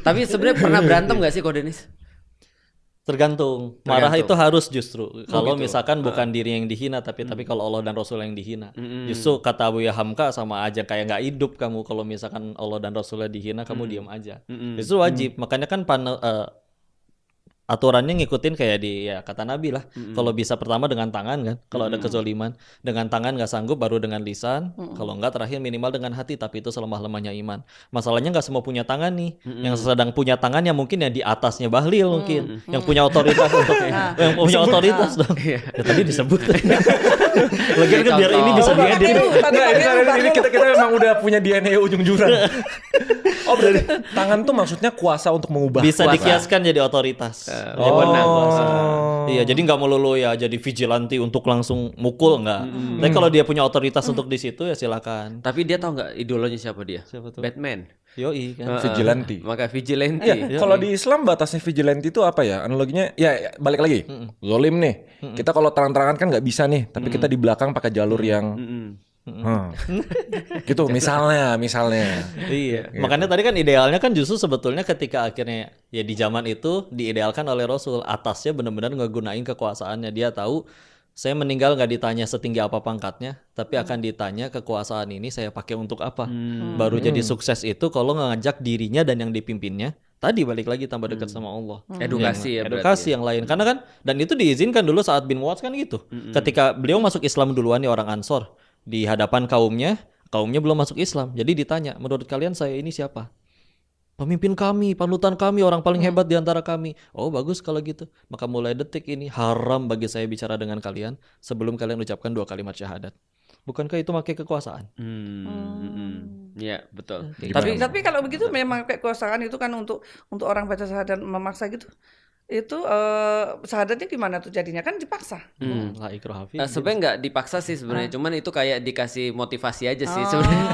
Tapi sebenarnya pernah berantem nggak sih Ko Denis? Tergantung. Marah itu harus justru. Kalau gitu. misalkan bukan diri yang dihina, tapi kalau Allah dan Rasul yang dihina. Justru kata Abu Hamka sama aja kayak nggak hidup kamu kalau misalkan Allah dan Rasulnya dihina, kamu diam aja. Justru wajib. Makanya kan aturannya ngikutin kayak di ya kata Nabi lah. Kalau bisa pertama dengan tangan kan, kalau ada kezoliman, dengan tangan nggak sanggup baru dengan lisan, kalau nggak terakhir minimal dengan hati, tapi itu selemah-lemahnya iman. Masalahnya nggak semua punya tangan nih. Yang sedang punya tangan yang mungkin yang di atasnya Bahlil mungkin, yang punya otoritas untuk yang punya otoritas dong. Ya tadi disebut. Lagian kan biar ini bisa diedit. Ini kita memang udah punya DNA ujung jurang. Oh berarti tangan tuh maksudnya kuasa untuk mengubah. Bisa dikiaskan jadi otoritas. Iya, jadi nggak melulu ya jadi vigilante untuk langsung mukul nggak. Tapi kalau dia punya otoritas untuk di situ ya silakan. Tapi dia tahu nggak idolanya siapa dia? Siapa tuh? Batman. Yoi kan. Vigilante. Maka vigilante. Iya, kalau di Islam batasnya vigilante itu apa ya? Analoginya ya balik lagi. Zolim nih. Kita kalau terang-terangan kan nggak bisa nih, tapi kita di belakang pakai jalur yang gitu misalnya. Iya. Makanya tadi kan idealnya kan justru sebetulnya ketika akhirnya ya di zaman itu diidealkan oleh Rasul, atasnya benar-benar ngegunain kekuasaannya. Dia tahu saya meninggal nggak ditanya setinggi apa pangkatnya, tapi akan ditanya kekuasaan ini saya pakai untuk apa. Baru jadi sukses itu kalau ngajak dirinya dan yang dipimpinnya tadi balik lagi tambah dekat sama Allah. Edukasi ya berarti. Edukasi yang lain. Karena kan dan itu diizinkan dulu saat bin Mu'adz kan gitu. Ketika beliau masuk Islam duluan nih orang Ansor di hadapan kaumnya belum masuk Islam. Jadi ditanya, menurut kalian saya ini siapa? Pemimpin kami, panutan kami, orang paling hebat di antara kami. Oh bagus kalau gitu. Maka mulai detik ini haram bagi saya bicara dengan kalian sebelum kalian ucapkan 2 kalimat syahadat. Bukankah itu pakai kekuasaan? Iya betul. Tapi kalau begitu memang kekuasaan itu kan untuk orang baca syahadat memaksa gitu. Itu syahadatnya gimana tuh jadinya kan dipaksa. La ikraha fi. Sebenarnya nggak dipaksa sih sebenarnya, cuman itu kayak dikasih motivasi aja sih sebenarnya.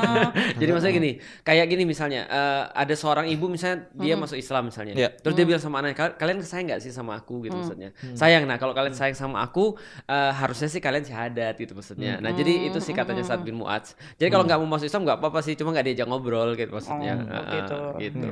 Jadi maksudnya gini, kayak gini misalnya ada seorang ibu misalnya dia masuk Islam misalnya, terus dia bilang sama anaknya, kalian sayang nggak sih sama aku gitu maksudnya. Sayang, nah kalau kalian sayang sama aku harusnya sih kalian syahadat gitu maksudnya. Nah jadi itu sih katanya Sa'ad bin Mu'adz. Jadi kalau nggak mau masuk Islam nggak apa-apa sih, cuma nggak diajak ngobrol gitu maksudnya. Gitu. Gitu.